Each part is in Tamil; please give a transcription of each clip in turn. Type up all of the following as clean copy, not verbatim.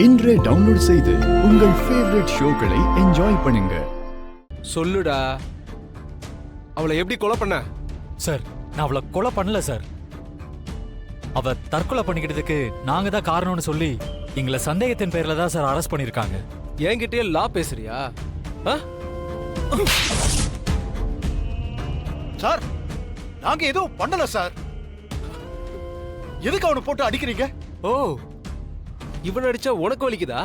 இன்றே டவுன்லோட் செய்து உங்கள் ஃபேவரட் ஷோக்களை என்ஜாய் பண்ணுங்க. சொல்லுடா, அவளை எப்படி கொலை பண்ண? சார், நான் அவளை கொலை பண்ணல சார். அவ தற்கொலை பண்ணிக்கிட்டதுக்கு நாங்க தான் காரணம்னு சொல்லி எங்களை சந்தேகத்தின் பேர்ல தான் சார் அரெஸ்ட் பண்ணிருக்காங்க. என்கிட்டயே லா பேசுறியா? சார், நாங்க எதுவும் பண்ணல சார். எதுக்கு அவனை போட்டு அடிக்கிறீங்க? ஓ, இவன் அடிச்சா உனக்கு வலிக்குதா?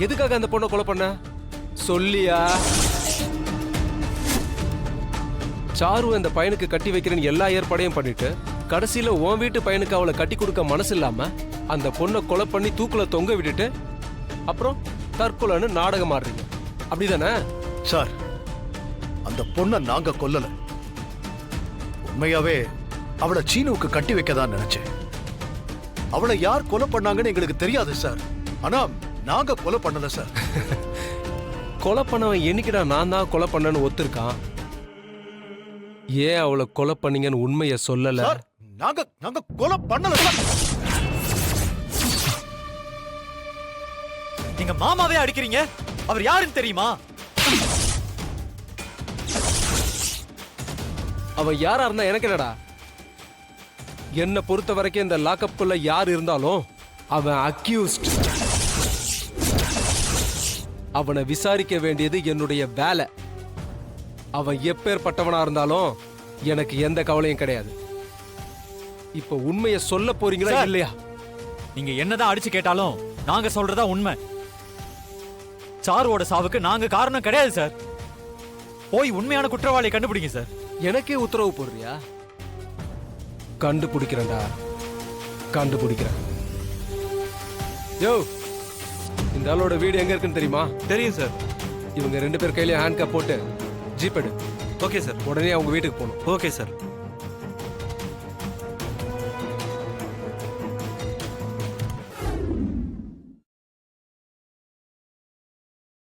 எதுக்காக அந்த பொண்ணை கொலை பண்ண சொல்லியா? சாரு அந்த பையனுக்கு கட்டி வைக்கிறேன்னு எல்லா ஏற்பாடையும் பண்ணிட்டு கடைசியில உன் வீட்டு பையனுக்கு அவளை கட்டி கொடுக்க மனசு இல்லாம அந்த பொண்ணை கொலை பண்ணி தூக்குல தொங்க விட்டுட்டு அப்புறம் தற்கொலைன்னு நாடகம் ஆடுறீங்க, அப்படிதானே? சார், அந்த பொண்ணை நாங்க கொல்லல. உண்மையாவே அவளை சீனுவுக்கு கட்டி வைக்கதான் நினைச்சேன். அவளை யார் கொலை பண்ணாங்கன்னு எங்களுக்கு தெரியாது சார். ஆனா நாங்க கொலை பண்ணல சார். கொலை பண்ணவன் என்னைக்குடா நான் தான் கொலை பண்ணேன்னு ஒத்துருக்கான்? ஏன் அவளை கொலை பண்ணீங்கன்னு உண்மையை சொல்லல? சார், நாங்க கொலை பண்ணல சார். நீங்க மாமாவே அடிக்கிறீங்க. அவர் யாருன்னு தெரியுமா? அவன் யாரா இருந்தா எனக்கு என்னடா? என்ன பொறுத்த வரைக்கும் இந்த லாக்கப்புக்குள்ள யார் இருந்தாலும் அவன் அக்யூஸ்ட். அவனை விசாரிக்க வேண்டியது என்னுடைய வேலை. அவன் எப்பேற்பட்டவனா இருந்தாலும் எனக்கு எந்த கவலையும் கிடையாது. இப்ப உண்மையை சொல்ல போறீங்களா இல்லையா? நீங்க என்னதான் அடிச்சு கேட்டாலும் நாங்க சொல்றதா உண்மை. சாருவோட சாவுக்கு நாங்க காரணம் கிடையாது சார். போய் உண்மையான குற்றவாளியை கண்டுபிடிங்க சார். எனக்கே உத்தரவு போடுறியா? கண்டுபிடிக்கிறேன்டா, கண்டுபிடிக்கிறேன். யோ, இந்த ஆளோட வீடு எங்க இருக்குன்னு தெரியுமா? தெரியும் சார். இவங்க 2 பேர் கையில ஹேண்ட் கப் போட்டு ஜீப் எடு. Okay sir. உடனே அவங்க வீட்டுக்கு போகணும். Okay sir.